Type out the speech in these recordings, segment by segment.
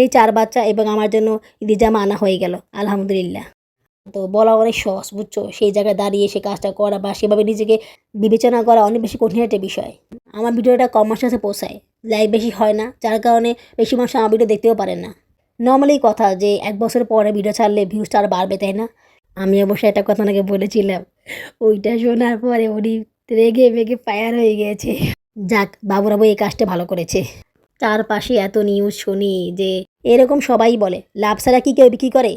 সেই 4 বাচ্চা এবং আমার জন্য ঈদের জামা আনা হয়ে গেল আলহামদুলিল্লাহ। তো বলা অনেক সহজ বুঝছো, সেই জায়গায় দাঁড়িয়ে সে কাজটা করা বা সেভাবে নিজেকে বিবেচনা করা অনেক বেশি কঠিন একটা বিষয়। আমার ভিডিওটা কম মানুষের কাছে পৌঁছায়, লাইক বেশি হয় না, যার কারণে বেশি মানুষ আমার ভিডিও দেখতেও পারে না। নর্মালি কথা যে 1 বছর পরে ভিডিও ছাড়লে ভিউজটা আর বাড়বে, তাই না? আমি অবশ্যই একটা কথা ওনাকে বলেছিলাম, ওইটা শোনার পরে উনি রেগে মেগে ফায়ার হয়ে গিয়েছে। যাক, বাবুরাবু এই কাজটা ভালো করেছে। চারপাশে এত নিউজ শুনি যে এরকম সবাই বলে লাভ ছাড়া কি কেউ বিক্রি করে।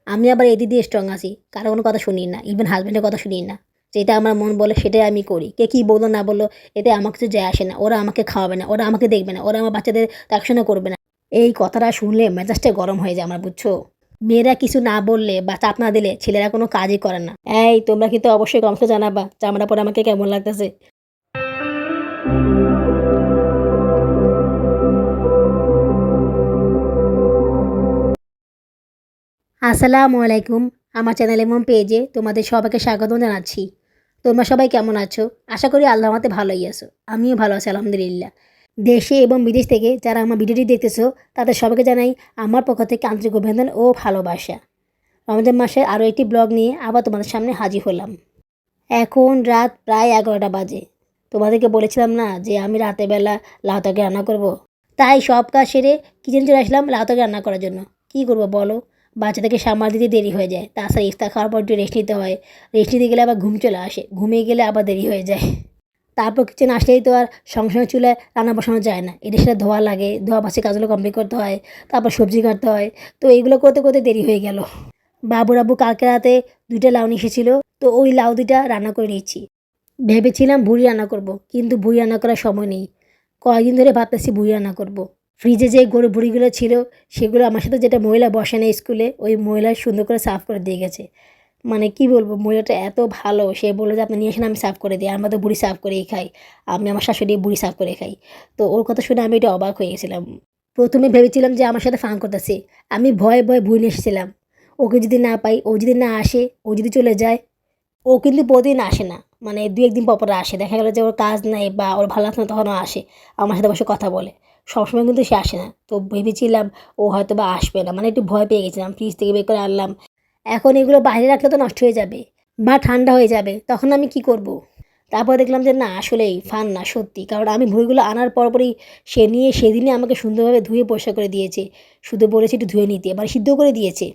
আমি আবার এদিক দিয়ে স্ট্রং আছি, কারো কোনো কথা শুনি না, ইভেন হাজব্যান্ডের কথা শুনি না। যেটা আমার মন বলে সেটাই আমি করি। কে কী বললো না বললো এতে আমার কিছু যায় আসে না। ওরা আমাকে খাওয়াবে না, ওরা আমাকে দেখবে না, ওরা আমার বাচ্চাদের দেখাশোনা করবে না। এই কথাটা শুনলে মেজাজটা গরম হয়ে যায় আমার, বুঝছো? মেয়েরা কিছু না বললে বা চাপ না দিলে ছেলেরা কোনো কাজই করে না। এই তোমরা কিন্তু অবশ্যই কমেন্টে জানাবা চামড়া পরে আমাকে কেমন লাগতেছে। আসসালামু আলাইকুম। আমার চ্যানেল এবং পেজে তোমাদের সবাইকে স্বাগতম জানাচ্ছি। তোমরা সবাই কেমন আছো? আশা করি আল্লাহর রহমতে ভালোই আছো। আমিও ভালো আছি আলহামদুলিল্লাহ। দেশে এবং বিদেশ থেকে যারা আমার ভিডিওটি দেখতেছো তাদের সবাইকে জানাই আমার পক্ষ থেকে আন্তরিক অভিনন্দন ও ভালোবাসা। রমজান মাসে আরও একটি ব্লগ নিয়ে আবার তোমাদের সামনে হাজির হলাম। এখন রাত প্রায় 11টা বাজে। তোমাদেরকে বলেছিলাম না যে আমি রাতের বেলা লাউ তরকারি রান্না করব। তাই সব কাজ সেরে কিচেনে চলে আসলাম লাউ তরকারি রান্না করার জন্য। কী করবো বলো, বাচ্চাদেরকে সামাল দিতে দেরি হয়ে যায়, তাছাড়া ইফতার খাওয়ার পর একটু রেস্ট নিতে হয়, রেস্ট নিতে গেলে আবার ঘুম চলে আসে, ঘুমিয়ে গেলে আবার দেরি হয়ে যায়। তারপর কিচেনে আসলেই তো আর সঙ্গে সঙ্গে চুলায় রান্না বসানো যায় না, এটা সেটা ধোয়া লাগে, ধোয়া বাসি কাজগুলো কমপ্লিট করতে হয়, তারপর সবজি কাটতে হয়। তো এইগুলো করতে করতে দেরি হয়ে গেল। বাবুর আব্বু কালকে রাতে 2টা লাউ নিয়ে এসেছিল, তো ওই লাউ 2টা রান্না করে নিয়েছি। ভেবেছিলাম ভুড়ি রান্না করব, কিন্তু ভুড়ি রান্না করার সময় নেই। কয়েকদিন ধরে ভাবতেছি ভুড়ি রান্না করব। ফ্রিজে যে গরু ভুড়িগুলো ছিল সেগুলো আমার সাথে যেটা মহিলা বসে না স্কুলে, ওই মহিলা সুন্দর করে সাফ করে দিয়ে গেছে। মানে কি বলবো, মহিলাটা এত ভালো, সে বললো যে আপনি নিয়ে আসেন আমি সাফ করে দিই, আমরা তো বুড়ি সাফ করেই খাই, আমি আমার শাশুড়ি বুড়ি সাফ করে খাই। তো ওর কথা শুনে আমি এটা অবাক হয়ে গেছিলাম। প্রথমে ভেবেছিলাম যে আমার সাথে ফান করতেছে, আমি ভয়ে ভয়ে ভুড়ি নিয়ে এসেছিলাম। ওকে যদি না পাই, ও যদি না আসে, ও যদি চলে যায়। ও কিন্তু প্রতিদিন আসে না, মানে 2-1 দিন পর পর আসে। দেখা গেল যে ওর কাজ নাই বা ওর ভালো লাগছে না, তখনও আসে আমার সাথে বসে কথা বলে। সবসময় কিন্তু সে আসে না। তো ভেবেছিলাম ও হয়তো বা আসবে না, মানে একটু ভয় পেয়ে গেছিলাম। ফ্রিজ থেকে বের করে আনলাম। এখন এগুলো বাইরে রাখলে তো নষ্ট হয়ে যাবে বা ঠান্ডা হয়ে যাবে, তখন আমি কি করব? তারপর দেখলাম যে না, আসলেই ফান না, সত্যি। কারণ আমি ভুঁড়িগুলো আনার পরপরই সে নিয়ে সেদিনই আমাকে সুন্দরভাবে ধুয়ে পরিষ্কার করে দিয়েছে। শুধু বলেছে একটু ধুয়ে নিতে, এবার সিদ্ধ করে দিয়েছে।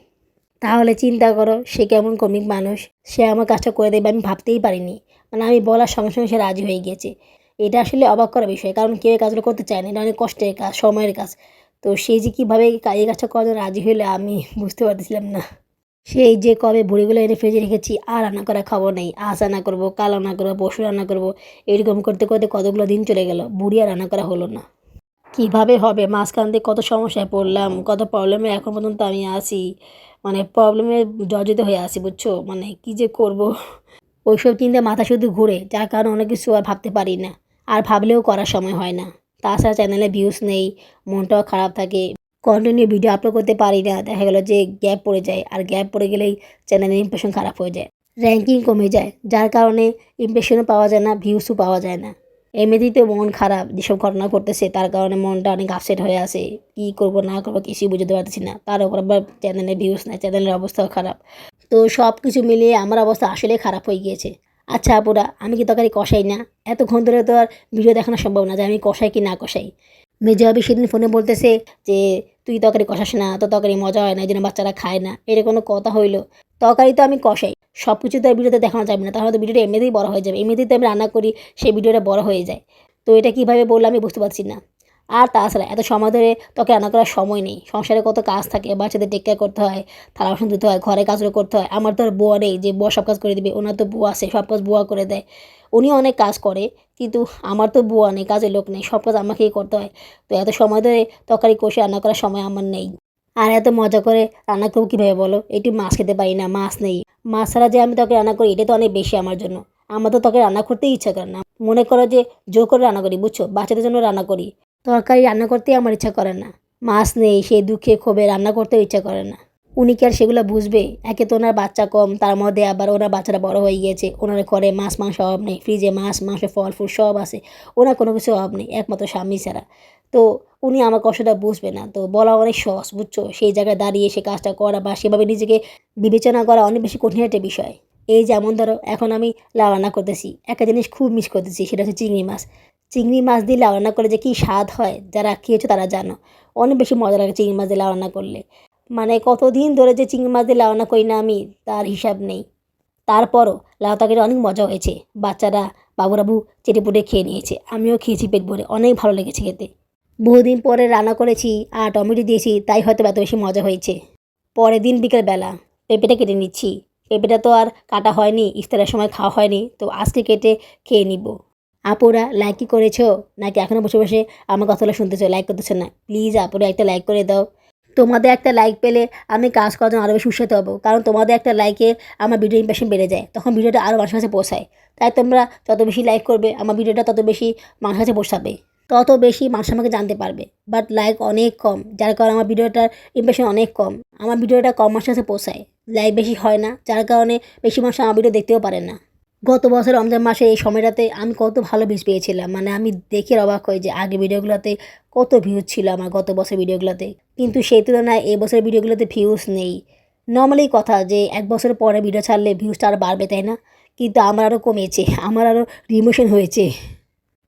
তাহলে চিন্তা করো সে কেমন কমিক মানুষ, সে আমার কাজটা করে দেবে আমি ভাবতেই পারিনি। মানে আমি বলার সঙ্গে সঙ্গে সে রাজি হয়ে গিয়েছে। এটা আসলে অবাক করার বিষয়, কারণ কেউ এই কাজগুলো করতে চায় না, এটা অনেক কষ্টের কাজ, সময়ের কাজ। তো সে যে কীভাবে এই কাজটা করার জন্য রাজি হইলে আমি বুঝতে পারতেছিলাম না। সেই যে কবে ভুঁড়িগুলো এনে ফ্রিজে রেখেছি, আর রান্না করার খবর নেই। আজ রান্না করবো, কাল রান্না করবো, পরশু রান্না করবো, এরকম করতে করতে কতগুলো দিন চলে গেল, বুড়ি আর রান্না করা হলো না। কিভাবে হবে, মাঝখান দিয়ে কত সমস্যায় পড়লাম, কত প্রবলেমে এখন পর্যন্ত আমি আছি। মানে প্রবলেমে জর্জরিত হয়ে আছি, বুঝছো? মানে কি যে করব, ওইসব চিন্তা মাথা শুধু ঘুরে, যার কারণে অনেক কিছু আর ভাবতে পারি না, আর ভাবলেও করার সময় হয় না। তাছাড়া চ্যানেলে ভিউজ নেই, মনটাও খারাপ থাকে, কন্টিনিউ ভিডিও আপলোড করতে পারি না। দেখা গেলো যে গ্যাপ পড়ে যায়, আর গ্যাপ পড়ে গেলেই চ্যানেলের ইমপ্রেশন খারাপ হয়ে যায়, র্যাঙ্কিং কমে যায়, যার কারণে ইমপ্রেশনও পাওয়া যায় না, ভিউসও পাওয়া যায় না। এমনিতেই তো মন খারাপ, যেসব ঘটনা ঘটতেছে তার কারণে মনটা অনেক আপসেট হয়ে আছে। কি করব না করব কিছুই বুঝতে পারতেছি না, তার উপর আবার চ্যানেলে ভিউজ নাই, চ্যানেলের অবস্থাও খারাপ। তো সব কিছু মিলিয়ে আমার অবস্থা আসলে খারাপ হয়ে গিয়েছে। আচ্ছা আপুরা, আমি কি তরকারি কষাই না? এতক্ষণ ধরে তো আর ভিডিও দেখানো সম্ভব না যে আমি কষাই কি না কষাই। মেজো ভাবি সেদিন ফোনে বলতেছে যে তুই তরকারি কষাস না, তো তরকারি মজা হয় না, এই জন্য বাচ্চারা খায় না, এটা কোনো কথা হইলো? তরকারি তো আমি কষাই, সব কিছু তো আর ভিডিওতে দেখানো যাবে না, তাহলে তো ভিডিওটা এমনিতেই বড় হয়ে যাবে। এমনিতেই তো আমি রান্না করি, সেই ভিডিওটা বড় হয়ে যায়। তো এটা কীভাবে বললে আমি বুঝতে পারছি না। আর তাছাড়া এত সময় ধরে তোকে রান্না করার সময় নেই, সংসারে কত কাজ থাকে, বাচ্চাদের টেক কেয়ার করতে হয়, থালা বাসন ধুতে হয়, ঘরে কাজগুলো করতে হয়। আমার তো আর বুয়া নেই যে বুয়া সব কাজ করে দিবে, ওনার তো বুয়া আছে, সব কাজ বুয়া করে দেয়। উনিও অনেক কাজ করে, কিন্তু আমার তো বুয়া নেই, কাজের লোক নেই, সব কাজ আমাকেই করতে হয়। তো এত সময় ধরে তরকারি কষে রান্না করার সময় আমার নেই। আর এত মজা করে রান্না করবো কীভাবে বলো? একটু মাছ খেতে পারি না, মাছ নেই। মাছ ছাড়া যে আমি তরকারি রান্না করি এটা তো অনেক বেশি আমার জন্য। আমার তো তরকারি রান্না করতেই ইচ্ছা করে না, মনে করো যে জোর করে রান্না করি, বুঝছো? বাচ্চাদের জন্য রান্না করি, তরকারি রান্না করতেই আমার ইচ্ছা করে না। মাছ নেই, সেই দুঃখে ক্ষোভে রান্না করতেও ইচ্ছা করে না। উনি কি আর সেগুলো বুঝবে? একে তো ওনার বাচ্চা কম, তার মধ্যে আবার ওনার বাচ্চারা বড় হয়ে গিয়েছে, ওনার ঘরে মাছ মাংস অভাব নেই, ফ্রিজে মাছ মাংস ফল ফুল সব আছে, ওনার কোনো কিছু অভাব নেই, একমাত্র স্বামী ছাড়া। তো উনি আমার কষ্টটা বুঝবে না। তো বলা অনেক সহজ, বুঝছো? সেই জায়গায় দাঁড়িয়ে সে কাজটা করা বা সেভাবে নিজেকে বিবেচনা করা অনেক বেশি কঠিন একটা বিষয়। এই যেমন ধরো এখন আমি লাউ রান্না করতেছি। একটা জিনিস খুব মিস করতেছি, সেটা হচ্ছে চিংড়ি মাছ। চিংড়ি মাছ দিয়ে লাউ রান্না করলে যে কী স্বাদ হয়, যারা খেয়েছো তারা জানো। অনেক বেশি মজা লাগে চিংড়ি মাছ দিয়ে লাউ রান্না করলে। মানে কতদিন ধরে যে চিংড়ি মাছ দিয়ে লাউ রান্না করি না আমি, তার হিসাব নেই। তারপরও লাউ তরকারিটা অনেক মজা হয়েছে। বাচ্চারা বাবুরাবু চেটেপুটে খেয়ে নিয়েছে। আমিও খেয়েছি পেট ভরে। অনেক ভালো লেগেছে খেতে। বহুদিন পরে রান্না করেছি আর টমেটো দিয়েছি, তাই হয়তো এত বেশি মজা হয়েছে। পরের দিন বিকেলবেলা পেঁপেটা কেটে নিচ্ছি। পেঁপেটা তো আর কাটা হয়নি, ইফতারের সময় খাওয়া হয়নি, তো আজকে কেটে খেয়ে নিব। আপুরা লাইক কি করেছো, নাকি এখনও বসে বসে আমার কথাগুলো শুনতেছো, লাইক করতেছো না? প্লিজ আপুরা একটা লাইক করে দাও। তোমাদের একটা লাইক পেলে আমি কাজ করার জন্য আরও বেশি উৎসাহিত হবো, কারণ তোমাদের একটা লাইকে আমার ভিডিও ইমপ্রেশন বেড়ে যায়, তখন ভিডিওটা আরও মানুষের কাছে পৌঁছায়। তাই তোমরা যত বেশি লাইক করবে আমার ভিডিওটা তত বেশি মানুষের কাছে পৌঁছাবে, তত বেশি মানুষ আমাকে জানতে পারবে। বাট লাইক অনেক কম, যার কারণে আমার ভিডিওটার ইমপ্রেশন অনেক কম। আমার ভিডিওটা কম মানুষের কাছে পৌঁছায়, লাইক বেশি হয় না, যার কারণে বেশি মানুষ আমার ভিডিও দেখতেও পারে না। গত বছর রমজান মাসে এই সময়টাতে আমি কত ভালো ভিউজ পেয়েছিলাম, মানে আমি দেখে অবাক হই যে আগে ভিডিওগুলোতে কত ভিউজ ছিল আমার গত বছর ভিডিওগুলোতে, কিন্তু সেই তুলনায় এই বছরের ভিডিওগুলোতে ভিউজ নেই। নর্মালি কথা যে এক বছর পরে ভিডিও ছাড়লে ভিউজটা আরও বাড়বে, তাই না? কিন্তু আমার আরও কমেছে, আমার আরও ডিমোশন হয়েছে।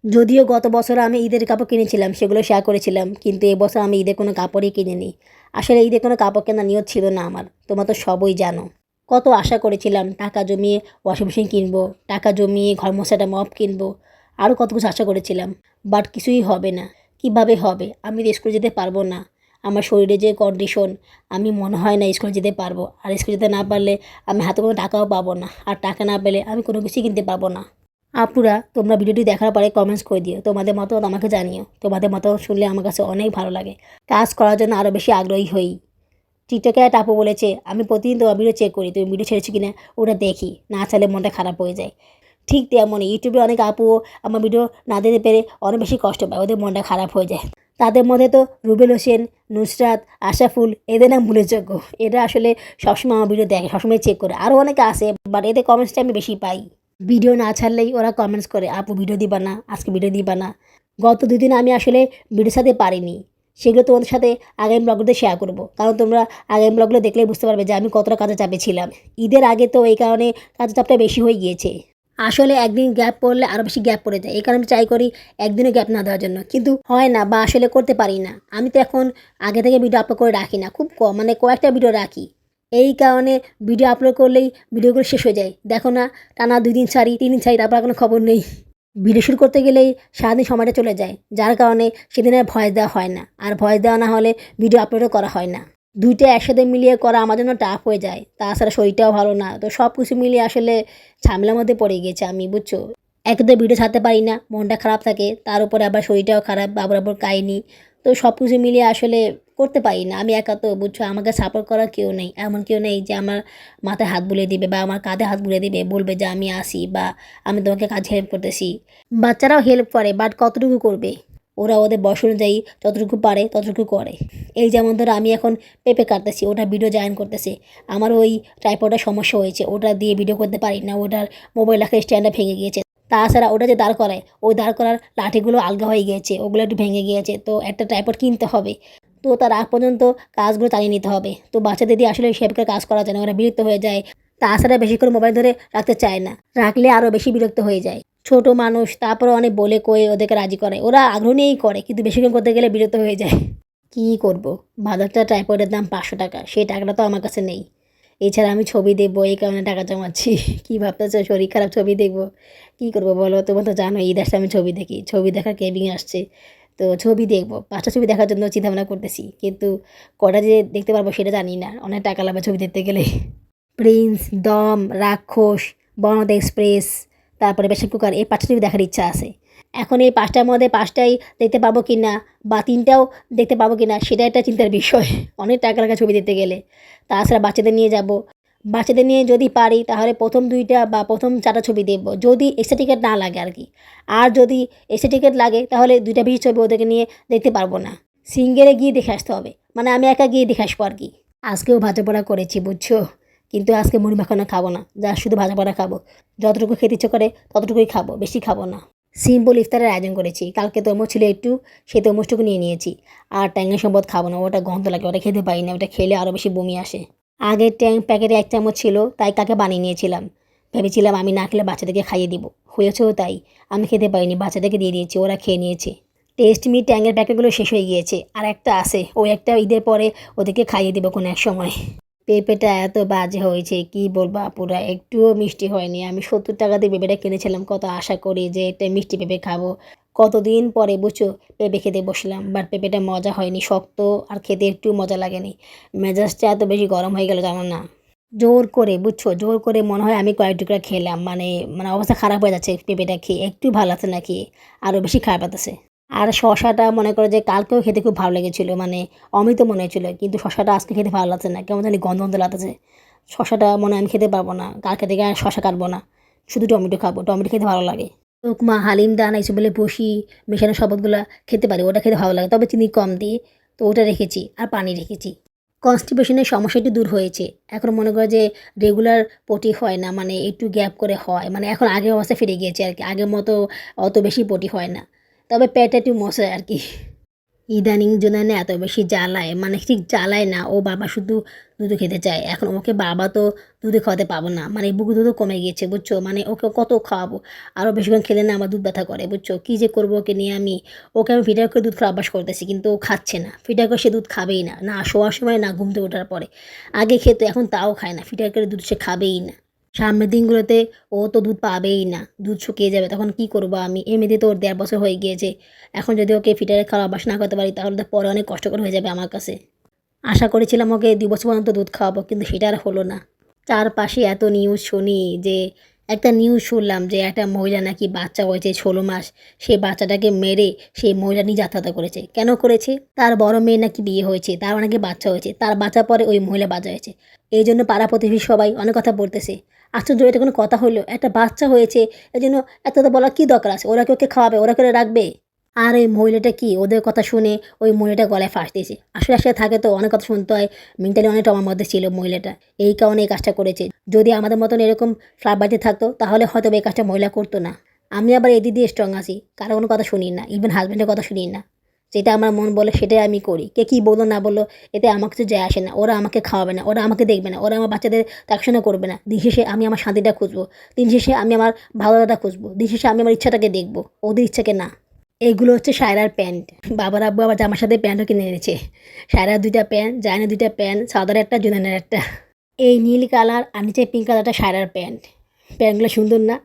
যদিও গত বছর আমি ঈদের কাপড় কিনেছিলাম, সেগুলো শেয়ার করেছিলাম, কিন্তু এবছর আমি ঈদের কোনো কাপড়ই কিনিনি। আসলে ঈদের কোনো কাপড় কেনার নিয়ত ছিল না আমার, তোমরা তো সবই জানো। কত আশা করেছিলাম টাকা জমিয়ে ওয়াশিং মেশিন কিনবো, টাকা জমিয়ে ঘর মোছাটা মপ কিনবো, আরও কত কিছু আশা করেছিলাম। বাট কিছুই হবে না। কিভাবে হবে? আমি তো স্কুলে যেতে পারবো না। আমার শরীরে যে কন্ডিশন, আমি মনে হয় না স্কুলে যেতে পারবো। আর স্কুলে যেতে না পারলে আমি হাতে কোনো টাকাও পাবো না, আর টাকা না পেলে আমি কোনো কিছুই কিনতে পারবো না। আপুরা তোমরা ভিডিওটি দেখার পরে কমেন্টস করে দিও, তোমাদের মতামত আমাকে জানিও। তোমাদের মতামত শুনলে আমার কাছে অনেক ভালো লাগে, কাজ করার জন্য আরও বেশি আগ্রহী হই। টিকটকে একটা আপু বলেছে, আমি প্রতিদিন তোমার ভিডিও চেক করি, তুমি ভিডিও ছেড়েছো কিনা ওটা দেখি, না চাইলে মনটা খারাপ হয়ে যায়। ঠিক তেমনই ইউটিউবে অনেক আপুও আমার ভিডিও না দিতে পেরে অনেক বেশি কষ্ট পায়, ওদের মনটা খারাপ হয়ে যায়। তাদের মধ্যে তো রুবেল হোসেন, নুসরাত, আশাফুল, এদের নাম উল্লেখযোগ্য। এরা আসলে সবসময় আমার ভিডিও দেখে, সবসময় চেক করে। আরও অনেকে আছে, বাট এদের কমেন্টসটা আমি বেশি পাই। ভিডিও না ছাড়লেই ওরা কমেন্টস করে, আপু ভিডিও দিবা না, আজকে ভিডিও দিবা না। গত 2 দিন আমি আসলে ভিডিও সাথে পারিনি, সেগুলো তোমাদের সাথে আগামী ব্লগগুলোতে শেয়ার করব, কারণ তোমরা আগামী ব্লগগুলো দেখলেই বুঝতে পারবে যে আমি কতটা কাজে চাপে ছিলাম। ঈদের আগে তো এই কারণে কাজের চাপটা বেশি হয়ে গিয়েছে। আসলে একদিন গ্যাপ পড়লে আরও বেশি গ্যাপ পড়ে যায়, এই কারণে আমি ট্রাই করি একদিনও গ্যাপ না দেওয়ার জন্য, কিন্তু হয় না বা আসলে করতে পারি না। আমি তো এখন আগে থেকে ভিডিও আপলোড করে রাখি না, খুব কম, মানে কয়েকটা ভিডিও রাখি। এই কারণে ভিডিও আপলোড করলেই ভিডিওগুলো শেষ হয়ে যায়। দেখো না, টানা 2 দিন ছাড়ি, 3 দিন ছাড়ি, তারপর আর কোনো খবর নেই। ভিডিও শুরু করতে গেলেই সারাদিন সময়টা চলে যায়, যার কারণে সেদিন আর ভয়েস দেওয়া হয় না, আর ভয়েস দেওয়া না হলে ভিডিও আপলোডও করা হয় না। দুইটা একসাথে মিলিয়ে করা আমার জন্য টাফ হয়ে যায়, তাছাড়া শরীরটাও ভালো না, তো সব কিছু মিলিয়ে আসলে ঝামেলার মধ্যে পড়ে গিয়েছে আমি, বুঝছো? একে তো ভিডিও ছাড়তে পারি না, মনটা খারাপ থাকে, তার উপরে আবার শরীরটাও খারাপ, বাবুর কাহিনি, তো সব কিছু মিলিয়ে আসলে করতে পারি না। আমি একা তো, বুঝছো? আমাকে সাপোর্ট করার কেউ নেই, এমন কেউ নেই যে আমার মাথায় হাত বুলিয়ে দিবে বা আমার কাঁধে হাত বুলিয়ে দিবে, বলবে যে আমি আসি বা আমি তোমাকে কাজে হেল্প করতেছি। বাচ্চারাও হেল্প করে, বাট কতটুকু করবে? ওরা ওদের বয়স অনুযায়ী যতটুকু পারে ততটুকু করে। এই যেমন ধরো আমি এখন পেঁপে কাটতেছি, ওটা ভিডিও জয়েন করতেছে, আমার ওই ট্রাইপডের সমস্যা হয়েছে, ওটা দিয়ে ভিডিও করতে পারি না, ওটার মোবাইল রাখার স্ট্যান্ডটা ভেঙে গিয়েছে। তাছাড়া ওটা যে দাঁড় করায়, ওই দাঁড় করার লাঠিগুলো আলগা হয়ে গিয়েছে, ওগুলো একটু ভেঙে গিয়েছে, তো একটা ট্রাইপড কিনতে হবে। তো তার আগ পর্যন্ত কাজগুলো চালিয়ে নিতে হবে। তো বাচ্চাদের দিয়ে আসলে সেভাবে কাজ করা যায় না, ওরা বিরক্ত হয়ে যায়। তাছাড়া বেশি করে মোবাইল ধরে রাখতে চায় না, রাখলে আরও বেশি বিরক্ত হয়ে যায়। ছোট মানুষ, তারপরে অনেক বলে কয়ে ওদেরকে রাজি করায়, ওরা আগ্রহ নিয়েই করে, কিন্তু বেশিক্ষণ করতে গেলে বিরক্ত হয়ে যায়। কী করব? বাজারটা ট্রাইপডের দাম 500 টাকা, সেই টাকাটা তো আমার কাছে নেই। এছাড়া আমি ছবি দেখবো, এই কারণে টাকা জমাচ্ছি। কী ভাবতেছো শরীর খারাপ ছবি দেখবো? কী করবো বলো? তোমরা তো জানো ঈদ আসলে আমি ছবি দেখি, ছবি দেখার কেবিং আসছে, তো ছবি দেখবো। 5টা ছবি দেখার জন্য চিন্তাভাবনা করতেছি, কিন্তু কটা যে দেখতে পারবো সেটা জানি না, অনেক টাকা লাগবে ছবি দেখতে গেলে। প্রিন্স, দম, রাক্ষস, বনদ এক্সপ্রেস, তারপরে প্রেসার কুকার, এই 5টা ছবি দেখার ইচ্ছা আছে। এখন এই 5টার মধ্যে 5টাই দেখতে পাবো কি না, বা 3টাও দেখতে পাবো কি না, সেটা একটা চিন্তার বিষয়। অনেক টাকা লাগে ছবি দেখতে গেলে। তাছাড়া বাচ্চাদের নিয়ে যাব, বাচ্চাদের নিয়ে যদি পারি তাহলে প্রথম 2টা বা প্রথম 4টা ছবি দেখব, যদি এক্সট্রা টিকিট না লাগে আর কি। আর যদি এক্সট্রা টিকিট লাগে তাহলে 2টা বেশি ছবি ওদেরকে নিয়ে দেখতে পারবো না, সিঙ্গেলে গিয়ে দেখে আসতে হবে, মানে আমি একা গিয়ে দেখে আসবো আর কি। আজকেও ভাজা পোড়া করেছি, বুঝছো? কিন্তু আজকে মুড়ি মাখানো খাবো না, যা শুধু ভাজা পোড়া খাবো। যতটুকু খেতে ইচ্ছে করে ততটুকুই খাবো, বেশি খাবো না। সিম্পল ইফতারের আয়োজন করেছি। কালকে তরমুজ ছিল একটু, সেই তরমুজটুকু নিয়ে নিয়েছি। আর ট্যাংয়ের শরবত খাবো না, ওটা গন্ধ লাগে, ওটা খেতে পারি না, ওটা খেলে আরও বেশি বমি আসে। আগের ট্যাং প্যাকেটে 1 চামচ ছিল, তাই কাকে বানিয়ে নিয়েছিলাম। ভেবেছিলাম আমি না খেলে বাচ্চাদেরকে খাইয়ে দিব, হয়েছেও তাই। আমি খেতে পারিনি, বাচ্চাদেরকে দিয়ে দিয়েছি, ওরা খেয়ে নিয়েছে। টেস্ট মি ট্যাংয়ের প্যাকেটগুলো শেষ হয়ে গিয়েছে, আর একটা আছে, ওই একটা ঈদের পরে ওদেরকে খাইয়ে দিব কোনো এক সময়। পেঁপেটা এত বাজে হয়েছে কি বলবো আপুরা, একটুও মিষ্টি হয়নি। আমি 70 টাকা দিয়ে পেঁপেটা কিনেছিলাম, কত আশা করি যে একটা মিষ্টি পেঁপে খাবো। কতদিন পরে বুঝছো পেঁপে খেতে বসলাম, বাট পেঁপেটা মজা হয়নি, শক্ত, আর খেতে একটু মজা লাগেনি। মেজাজটা এত বেশি গরম হয়ে গেল জানো না। জোর করে বুঝছো, জোর করে মনে হয় আমি কয়েক টুকরা খেলাম, মানে মানে অবস্থা খারাপ হয়ে যাচ্ছে পেঁপেটা খেয়ে, একটু ভালো লাগছে না খেয়ে, আরও বেশি খারাপ লাগতেছে। আর শশাটা মনে করো যে কালকেও খেতে খুব ভালো লেগেছিল, মানে অমৃত মনে হয়েছিল, কিন্তু শশাটা আজকে খেতে ভালো লাগছে না, কেমন জানি গন্ধ গন্ধ লাগতেছে। শশাটা মনে হয় আমি খেতে পারবো না, কালকে থেকে আর শশা কাটবো না, শুধু টমেটো খাবো, টমেটো খেতে ভালো লাগে। উপমা, হালিম, দানা এসব বলে বসি, মেশানো শরবতগুলো খেতে পারি, ওটা খেতে ভালো লাগে, তবে চিনি কম দিয়ে। তো ওটা রেখেছি, আর পানি রেখেছি। কনস্টিপেশনের সমস্যাটি দূর হয়েছে। এখন মনে করো যে রেগুলার পটি হয় না, মানে একটু গ্যাপ করে হয়, মানে এখন আগের অবস্থা ফিরে গিয়েছে আর কি, আগের মতো অত বেশি পটি হয় না, তবে পেটে একটু মশায় আর কি। ইদানিং জন্য এত বেশি জ্বালায়, মানে ঠিক জ্বালায় না, ও বাবা শুধু দুধ খেতে চায়। এখন ওকে বাবা তো দুধে খাওয়াতে পাবো না, মানে বুক দুধও কমে গিয়েছে বুঝছো, মানে ওকে কত খাওয়াবো, আরও বেশিক্ষণ খেলে না আমার দুধ ব্যথা করে বুঝছো। কী যে করবো ওকে নিয়ে আমি। ওকে আমি ফিটার করে দুধ খাওয়া অভ্যাস করতেছি, কিন্তু ও খাচ্ছে না, ফিটার করে সে দুধ খাবেই না, না শোয়ার সময় না ঘুম থেকে ওঠার পরে। আগে খেত, এখন তাও খায় না, ফিটার করে দুধ সে খাবেই না। সামনের দিনগুলোতে ও তো দুধ পাবেই না, দুধ শুকিয়ে যাবে, তখন কি করবো আমি। এমনিতে তো ওর 1.5 বছর হয়ে গিয়েছে, এখন যদি ওকে ফিটারে খাওয়া অভ্যাস না করতে পারি, তাহলে তো পরে অনেক কষ্টকর হয়ে যাবে আমার কাছে। আশা করেছিলাম ওকে 2 বছর পর্যন্ত দুধ খাওয়াবো, কিন্তু সেটা আর হলো না। চারপাশে এত নিউজ শুনি যে, একটা নিউজ শুনলাম যে একটা মহিলা নাকি বাচ্চা হয়েছে 16 মাস, সেই বাচ্চাটাকে মেরে সেই মহিলা নিয়ে আত্মহত্যা করেছে। কেন করেছে? তার বড় মেয়ে নাকি বিয়ে হয়েছে, তার নাকি বাচ্চা হয়েছে, তার বাচ্চা পরে ওই মহিলা বাচ্চা হয়েছে। এই জন্য পাড়া প্রতিবেশী সবাই অনেক কথা বলতেছে। আশ্চর্য, এটা কোনো কথা হলো? একটা বাচ্চা হয়েছে, এই জন্য এত তো বলার কী দরকার আছে? ওরা কি ওকে খাওয়াবে, ওরা করে রাখবে? আর এই মহিলাটা কি ওদের কথা শুনে ওই মহিলাটা গলায় ফাঁস দিয়েছে। আসলে আসলে থাকে তো, অনেক কথা শুনতে হয়, মেন্টালি অনেক ট্রমার মধ্যে ছিল মহিলাটা, এই কারণে এই কাজটা করেছে। যদি আমাদের মতন এরকম ফ্ল্যাট বাড়িতে থাকতো, তাহলে হয়তো এই কাজটা মহিলা করতো না। আমি আবার এদিক দিয়ে স্ট্রং আছি, কারো কোনো কথা শুনি না, ইভেন হাজব্যান্ডের কথা শুনি না। যেটা আমার মন বলে সেটাই আমি করি, কে কী বললো না বললো এতে আমার কিছু যায় আসে না। ওরা আমাকে খাওয়াবে না, ওরা আমাকে দেখবে না, ওরা আমার বাচ্চাদের দেখাশোনা করবে না। দিন শেষে আমি আমার শান্তিটা খুঁজবো, দিন শেষে আমি আমার ভালোটা খুঁজবো, দিন শেষে আমি আমার ইচ্ছাটাকে দেখবো, ওদের ইচ্ছাকে না। এইগুলো হচ্ছে সায়রার প্যান্ট। বাবার আব্বু আবার জামার সাথে প্যান্টও কিনে এনেছে। সায়রার 2টা প্যান্ট, জায়নের 2টা প্যান্ট, সাদার একটা, জুনানের একটা। এই নীল কালার আর নিচে পিঙ্ক কালারটা সায়রার প্যান্ট। প্যান্টগুলো সুন্দর না?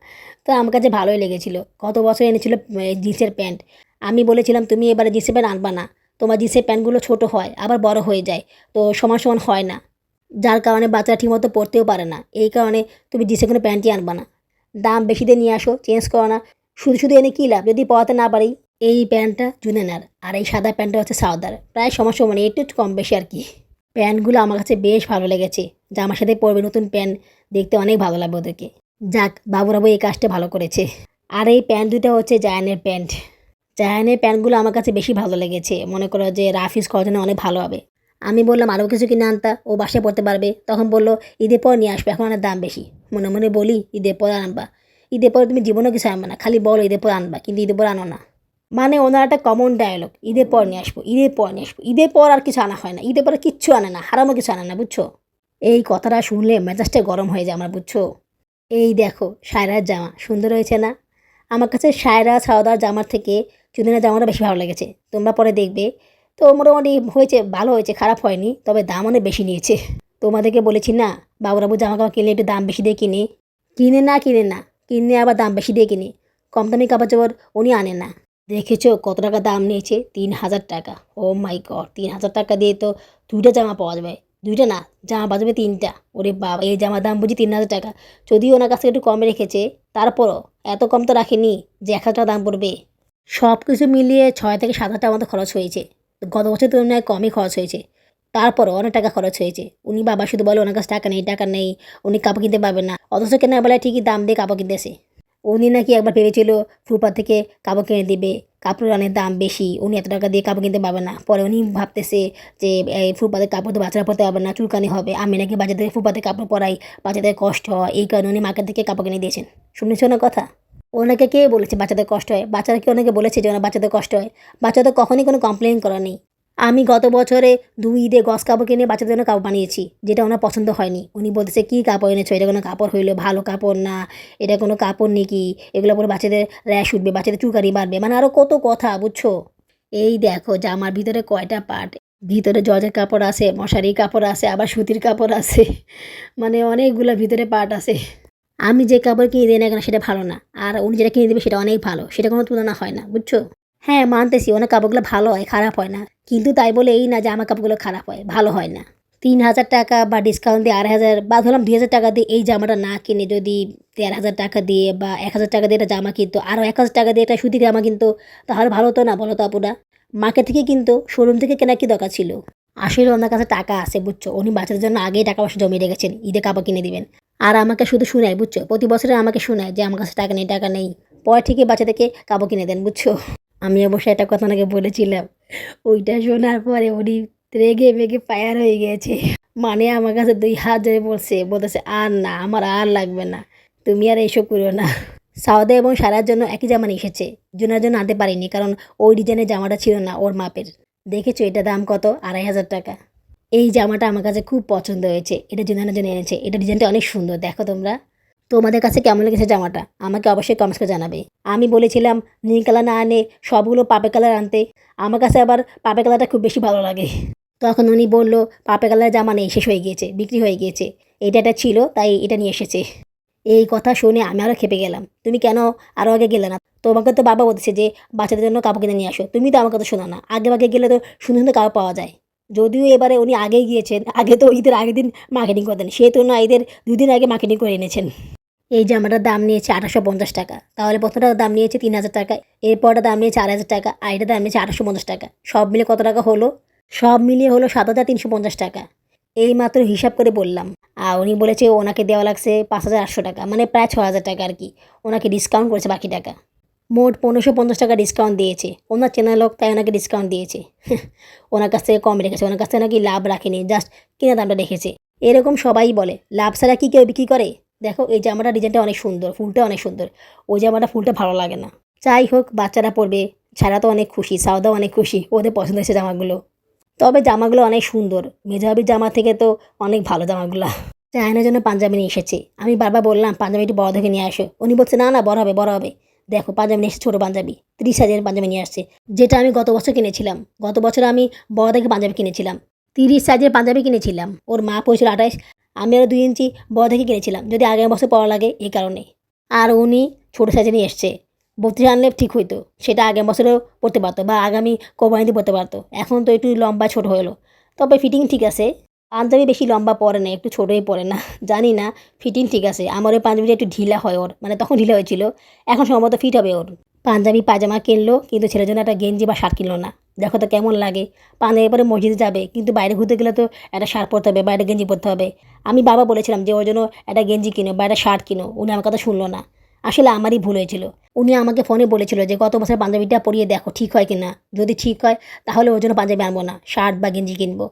তো আমার কাছে ভালোই লেগেছিল। গত বছর এনেছিল জিন্সের প্যান্ট। আমি বলেছিলাম তুমি এবারে জিন্সের প্যান্ট আনবা না, তোমার জিন্সের প্যান্টগুলো ছোট হয় আবার বড় হয়ে যায়, তো সমান সমান হয় না, যার কারণে বাচ্চারা ঠিকমতো পরতেও পারে না। এই কারণে তুমি জিন্সের কোনো প্যান্টই আনবা না। দাম বেশি দিয়ে নিয়ে আসো, চেঞ্জ করো না। শুধু শুধু এনে কী লাভ যদি পরাতে না পারি। এই প্যান্টটা জুনেনার, আর এই সাদা প্যান্টটা হচ্ছে সাউদার, প্রায় সমান সমান, একটু কম বেশি আর কি। প্যান্টগুলো আমার কাছে বেশ ভালো লেগেছে, জামার সাথে পরবে নতুন প্যান্ট, দেখতে অনেক ভালো লাগবে ওদেরকে। যাক, বাবুরাবু এই কাজটা ভালো করেছে। আর এই প্যান্ট দুটো হচ্ছে জায়ানের প্যান্ট। জায়ানের প্যান্টগুলো আমার কাছে বেশি ভালো লেগেছে, মনে করো যে রাফ ইউজ করার জন্য অনেক ভালো হবে। আমি বললাম আরও কিছু কিনে আনতা, ও বাসায় পড়তে পারবে, তখন বললো ঈদের পর নিয়ে আসবে, এখন অনেক দাম বেশি। মনে মনে বলি ঈদের পর আনবা, ঈদের পর তুমি জীবনেও কিছু আনবা না, খালি বলো ঈদের পর আনবা, কিন্তু ঈদের পর আনো না। মানে ওনার একটা কমন ডায়ালগ, ঈদের পর নিয়ে আসবো, ঈদের পর নিয়ে আসবো, ঈদের পর আর কিছু আনা হয় না, ঈদের পরে কিচ্ছু আনে না, হারামও কিছু আনে না বুঝছো। এই কথাটা শুনলে মেজাজটা গরম হয়ে যায় আমার বুঝছো। এই দেখো সায়রার জামা সুন্দর হয়েছে না? আমার কাছে সায়রা সাওদার জামার থেকে চুদিনের জামাটা বেশি ভালো লেগেছে, তোমরা পরে দেখবে। তো মোটামুটি হয়েছে, ভালো হয়েছে, খারাপ হয়নি, তবে দাম অনেক বেশি নিয়েছে। তোমাদেরকে বলেছি না, বাবুরাবু জামা কাপড় কিনলে একটু দাম বেশি দিয়ে কিনে। কিনে আবার দাম বেশি দিয়ে কিনে। কম দামি কাপড় চোপড় উনি আনে না। দেখেছো কত টাকা দাম নিয়েছে? 3,000 টাকা। ও মাই গড, 3,000 টাকা দিয়ে তো 2টা জামা পাওয়া যাবে। 2টা না, জামা বাজবে 3টা। ওরে বাবা, এই জামার দাম বুঝি 3,000 টাকা? যদিও ওনার কাছ থেকে একটু কমে রেখেছে, তারপরও এত কম তো রাখেনি যে 1,000 টাকা দাম পড়বে। সব কিছু মিলিয়ে 6 থেকে 7 হাজার টাকার মতো খরচ হয়েছে। গত বছর তুলনায় কমই খরচ হয়েছে, তারপরও অনেক টাকা খরচ হয়েছে। উনি বাবা শুধু বলে ওনার কাছে টাকা নেই, উনি কাপড় কিনতে পারবেন না, অথচ কেনার বেলায় ঠিকই দাম দিয়ে কাপড় কিনতেছে। উনি নাকি একবার ভেবেছিল ফুটপাত থেকে কাপড় কিনে দিবে, কাপড়ের অনেক দাম বেশি, উনি এত টাকা দিয়ে কাপড় কিনতে পারবে না। পরে উনি ভাবতেছে যে এই ফুটপাতের কাপড় তো বাচ্চারা পরতে পারবে না, চুলকানি হবে, আমি নাকি বাচ্চাদের ফুটপাতে কাপড় পরাই, বাচ্চাদের কষ্ট হয়, এই কারণে উনি মার্কেট থেকে কাপড় কিনে দিয়েছেন। শুনেছো না কথা? ওনাকে কে বলেছে বাচ্চাদের কষ্ট হয়? বাচ্চারা কি ওনাকে বলেছে যে ওনার বাচ্চাদের কষ্ট হয়? বাচ্চা তো কখনোই কোনো কমপ্লেইন করেনি। আমি গত বছরে ২ ঈদে গজ কাপড় কিনে বাচ্চাদের জন্য কাপড় বানিয়েছি, যেটা ওনার পছন্দ হয়নি। উনি বলতেছে, "কি কাপড় এনেছো? এটা কোনো কাপড় হইলো? ভালো কাপড় না। এটা কোনো কাপড় নাকি? এগুলো পরে বাচ্চাদের র‍্যাশ উঠবে, বাচ্চাদের চুলকানি বাড়বে।" মানে আরও কত কথা, বুঝছো? এই দেখো জামার ভিতরে কয়টা পার্ট। ভিতরে জর্জেট কাপড় আছে, মশারির কাপড় আছে, আবার সুতির কাপড় আছে। মানে অনেকগুলা ভিতরে পার্ট আছে। আমি যে কাপড় কিনে দিই না কেন সেটা ভালো না। আর উনি যেটা কিনে দেবে সেটা অনেক ভালো। সেটা কোনো তুলনা হয় না, বুঝছো? হ্যাঁ, মানতেছি ওনার কাপড়গুলো ভালো হয়, খারাপ হয় না। কিন্তু তাই বলে এই না যে আমার কাপড়গুলো খারাপ হয়, ভালো হয় না। ৳৩,০০০ বা ডিসকাউন্ট দিয়ে ৳২,৫০০ বা ধরলাম ৳২,০০০ দিয়ে এই জামাটা না কিনে যদি ৳১৩,০০০ দিয়ে বা ৳১,০০০ দিয়ে একটা জামা কিনতো, আরও ৳১,০০০ দিয়ে একটা সুতির জামা কিনতো, তাহলে ভালো হতো না বলো তো আপুরা? মার্কেট থেকে কিনতো, শোরুম থেকে কেনার কি দরকার ছিল? আসলে ওনার কাছে টাকা আছে, বুঝছো? উনি বাচ্চাদের জন্য আগেই টাকা-পয়সা জমিয়ে রেখেছেন, ঈদে কাপড় কিনে দিবেন। আর আমাকে শুধু শুনায়, বুঝছো? প্রতি বছরে আমাকে শুনায় যে আমার কাছে টাকা নেই, টাকা নেই। পরে ঠিকই বাচ্চাদেরকে কাপড় কিনে দেন, বুঝছো? আমি অবশ্য একটা কথা ওনাকে বলেছিলাম। ওইটা শোনার পরে উনি রেগে মেগে ফায়ার হয়ে গিয়েছে। মানে আমার কাছে ২ হাত ধরে বলতেছে, "আর না, আমার আর লাগবে না। তুমি আর এসব কইরো না।" সাউদা এবং সারার জন্য একই জামা নিয়ে এসেছে। জুনার জন্য আনতে পারিনি, কারণ ওই ডিজাইনের জামাটা ছিল না ওর মাপের। দেখেছো এটার দাম কত? ৳২,৫০০। এই জামাটা আমার কাছে খুব পছন্দ হয়েছে। এটা জুনানের জন্য এনেছে। এটা ডিজাইনটা অনেক সুন্দর, দেখো তোমরা। তোমাদের কাছে কেমন লেগেছে জামাটা? আমাকে অবশ্যই কমেন্টস করে জানাবে। আমি বলেছিলাম নীল কালার না এনে সবগুলো পার্পল কালার আনতে। আমার কাছে আবার পার্পল কালারটা খুব বেশি ভালো লাগে। তখন উনি বলল, "পার্পল কালারের জামা নেই, শেষ হয়ে গিয়েছে, বিক্রি হয়ে গিয়েছে। এটা একটা ছিল, তাই এটা নিয়ে এসেছে।" এই কথা শুনে আমি আরও ক্ষেপে গেলাম। "তুমি কেন আরও আগে গেলে না? তোমাকে তো বাবা বলেছে যে বাচ্চাদের জন্য কাপড় কিনে নিয়ে আসো। তুমি তো আমার কথা শোনো না। আগেভাগে গেলে তো সুন্দর, সুন্দর কাপড় পাওয়া যায়।" যদিও এবারে উনি আগেই গিয়েছেন। আগে তো ঈদের আগের দিন মার্কেটিং করতেন। সে তো না ঈদের ২ দিন আগে মার্কেটিং করে এনেছেন। এই জামাটার দাম নিয়েছে ৳২,৮৫০। তাহলে প্রথমটার দাম নিয়েছে ৳৩,০০০, এরপরটার দাম নিয়েছে ৳২,৫০০, আর এটার দাম নিয়েছে ৳৮৫০। সব মিলে কত টাকা হলো? সব মিলিয়ে হলো ৳৭,৩৫০। এইমাত্র হিসাব করে বললাম। আর উনি বলেছে ওনাকে দেওয়া লাগছে ৳৫,৮০০, মানে প্রায় ৳৬,০০০ আর কি। ওনাকে ডিসকাউন্ট করেছে বাকি টাকা। মোট ৳১৫৫০ ডিসকাউন্ট দিয়েছে। ওনার চেনা লোক, তাই ওনাকে ডিসকাউন্ট দিয়েছে। ওনার কাছ থেকে কম রেখেছে। ওনার কাছ থেকে নাকি লাভ রাখেনি, জাস্ট কেনা দামটা রেখেছে। এরকম সবাই বলে। লাভ ছাড়া কি কেউ বিক্রি করে? দেখো এই জামাটার ডিজাইনটা অনেক সুন্দর, ফুলটা অনেক সুন্দর। ওই জামাটা ফুলটা ভালো লাগে না। যাই হোক, বাচ্চারা পরবে, ছাড়া তো অনেক খুশি, সাউদাও অনেক খুশি। ওদের পছন্দ হয়েছে জামাগুলো। তবে জামাগুলো অনেক সুন্দর। মেজহাবির জামা থেকে তো অনেক ভালো জামাগুলা। চায়নার জন্য পাঞ্জাবি নিয়ে এসেছে। আমি বারবার বললাম পাঞ্জাবি একটু বড় দেখে নিয়ে আসো। উনি বলছে, "না, না, বড় হবে, বড় হবে।" দেখো পাঞ্জাবি নিয়ে এসেছে, ছোটো পাঞ্জাবি। ৩০ সাইজের পাঞ্জাবি নিয়ে আসছে। যেটা আমি গত বছর কিনেছিলাম। গত বছর আমি বড় দেখে পাঞ্জাবি কিনেছিলাম। ৩০ সাইজের পাঞ্জাবি কিনেছিলাম। ওর মা পড়েছিল ২৮। আমি আরও ২ ইঞ্চি বড় দেখে কিনেছিলাম, যদি আগামী বছর পরা লাগে এই কারণে। আর উনি ছোটো সাইজে নিয়ে এসছে। ৩২ আনলে ঠিক হইতো। সেটা আগামী বছরেও পরতে পারতো বা আগামী কোরবানিতে পরতে পারতো। এখন তো একটু লম্বা ছোট হলো। তবে ফিটিং ঠিক আছে। পাঞ্জাবি বেশি লম্বা পরে না, একটু ছোটোই পরে না। জানি না, ফিটিং ঠিক আছে। আমার ওই পাঞ্জাবিটা একটু ঢিলা হয় ওর, মানে তখন ঢিলা হয়েছিল। এখন সম্ভবত ফিট হবে ওর। পাঞ্জাবি পায়জামা কিনলো, কিন্তু ছেলের জন্য একটা গেঞ্জি বা শার্ট কিনলো না। দেখো তো কেমন লাগে। পাঞ্জাবি পরে মসজিদে যাবে, কিন্তু বাইরে ঘুরতে গেলে তো একটা শার্ট পরতে হবে, বাইরে গেঞ্জি পরতে হবে। আমি বাবা বলেছিলাম যে ওর জন্য একটা গেঞ্জি কিনো বা একটা শার্ট কিনো। উনি আমার কথা শুনলো না। আসলে আমারই ভুল হয়েছিল। উনি আমাকে ফোনে বলেছিল যে গত বছর পাঞ্জাবিটা পরিয়ে দেখো ঠিক হয় কিনা। যদি ঠিক হয় তাহলে ওর জন্য পাঞ্জাবি আনবো না, শার্ট বা গেঞ্জি কিনবো।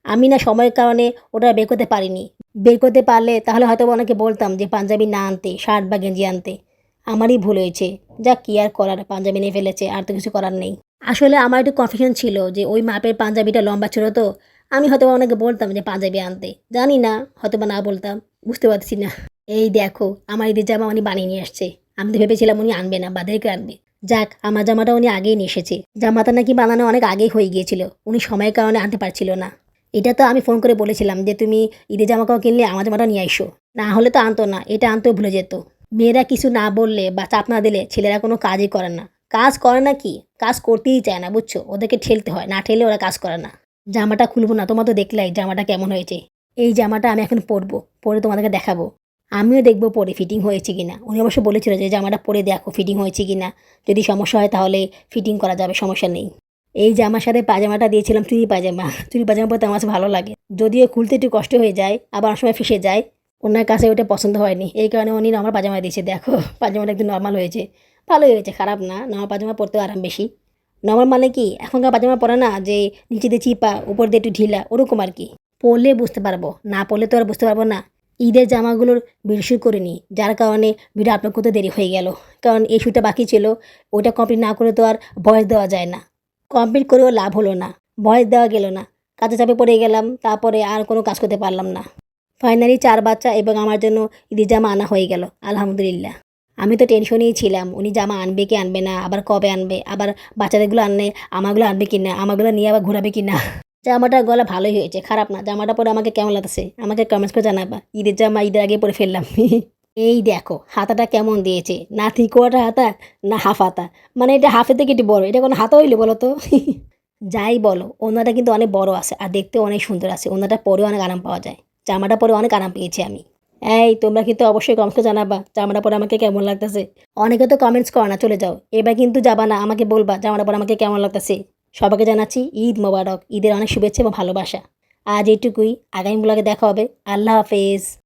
আমি না সময়ের কারণে ওটা বের করতে পারিনি। বের করতে পারলে তাহলে হয়তো ওনাকে বলতাম যে পাঞ্জাবি না আনতে, শার্ট বা গেঞ্জি আনতে। আমারই ভুল হয়েছে। যাক, কী আর করার, পাঞ্জাবি নিয়ে ফেলেছে, আর তো কিছু করার নেই। আসলে আমার একটু কনফিউশন ছিল যে ওই মাপের পাঞ্জাবিটা লম্বা ছিল তো। আমি হয়তোবা ওনাকে বলতাম যে পাঞ্জাবি আনতে। জানি না, হয়তোবা না বলতাম। বুঝতে পারছি না। এই দেখো আমার ঈদের জামা উনি বানিয়ে নিয়ে আসছে। আমি তো ভেবেছিলাম উনি আনবে না বা দেরিতে আনবে। যাক, আমার জামাটা উনি আগেই নিয়ে এসেছে। জামাটা নাকি বানানো অনেক আগেই হয়ে গিয়েছিল। উনি সময়ের কারণে আনতে পারছিল না। এটা তো আমি ফোন করে বলেছিলাম যে তুমি ঈদের জামাকাপড় কিনলে আমার জামাটা নিয়ে আইসো। না হলে তো আনতো না, এটা আনতেও ভুলে যেত। মেয়েরা কিছু না বললে বা চাপ না দিলে ছেলেরা কোনো কাজই করে না। কাজ করে না কি, কাজ করতেই চায় না, বুঝছো? ওদেরকে ঠেলতে হয়, না ঠেলে ওরা কাজ করে না। জামাটা খুলবো না, তোমার তো দেখলাই জামাটা কেমন হয়েছে। এই জামাটা আমি এখন পরবো, পরে তোমাদেরকে দেখাবো। আমিও দেখবো পরে ফিটিং হয়েছে কিনা। উনি অবশ্য বলেছিল যে জামাটা পরে দেখো ফিটিং হয়েছে কিনা। যদি সমস্যা হয় তাহলে ফিটিং করা যাবে, সমস্যা নেই। এই জামার সাথে পাজামাটা দিয়েছিলাম চুরি পাজামা। চুরি পাজামা পরতে আমার কাছে ভালো লাগে। যদিও খুলতে একটু কষ্ট হয়ে যায়, আবার অনেক সময় ফেঁসে যায়। ওনার কাছে ওটা পছন্দ হয়নি। এই কারণে উনি নরমাল পাজামা দিয়েছে। দেখো পাজামাটা একটু নরমাল হয়েছে। ভালোই হয়েছে, খারাপ না। নরমাল পাজামা পরতেও আরাম বেশি। নরমাল মানে কি, এখনকার পাজামা পরে না যে নিচে দিয়ে চিপা, উপর দিয়ে একটু ঢিলা, ওরকম আর কি। পরলে বুঝতে পারবো, না পরলে তো আর বুঝতে পারবো না। ঈদের জামাগুলোর ভিডিও শ্যুট করিনি, যার কারণে ভিডিও আপলোড করতে দেরি হয়ে গেল। কারণ এই শ্যুটটা বাকি ছিল, ওইটা কমপ্লিট না করে তো আর ভয়েস দেওয়া যায় না। কমপ্লিট করেও লাভ হলো না, ভয়েস দেওয়া গেল না, কাজে চাপে পড়ে গেলাম, তারপরে আর কোনো কাজ করতে পারলাম না। ফাইনালি 4 বাচ্চা এবং আমার জন্য ঈদের জামা আনা হয়ে গেল, আলহামদুলিল্লাহ। আমি তো টেনশনেই ছিলাম, উনি জামা আনবে কি আনবে না, আবার কবে আনবে, আবার বাচ্চাদেরগুলো আনলে আমারগুলো আনবে কি না, আমারগুলো নিয়ে আবার ঘোরাবে কি না। জামাটার গলা ভালোই হয়েছে, খারাপ না। জামাটা পরে আমাকে কেমন লাগতেছে আমাকে কমেন্টস করে জানাবা। ঈদের জামা ঈদের আগে পরে ফেললাম। এই দেখো হাতাটা কেমন দিয়েছে, না 3/4 হাতা না হাফ হাতা, মানে এটা হাফের থেকে একটু বড়, এটা কোনো হাতা হইলো বলো তো? যাই বলো, ওনাটা কিন্তু অনেক বড় আছে আর দেখতে অনেক সুন্দর আছে, ওনাটা পরেও অনেক আরাম পাওয়া যায়। জামাটা পরে অনেক আরাম পেয়েছি আমি। এই তোমরা কিন্তু অবশ্যই কমেন্টসে জানাবা জামাটা পরে আমাকে কেমন লাগতেছে। অনেকে তো কমেন্টস করো না, চলে যাও। এবার কিন্তু যাবা না, আমাকে বলবা জামাটা পরে আমাকে কেমন লাগতেছে। সবাইকে জানাচ্ছি ঈদ মোবারক, ঈদের অনেক শুভেচ্ছা এবং ভালোবাসা। আজ এইটুকুই, আগামী ব্লগে দেখা হবে। আল্লাহ হাফেজ।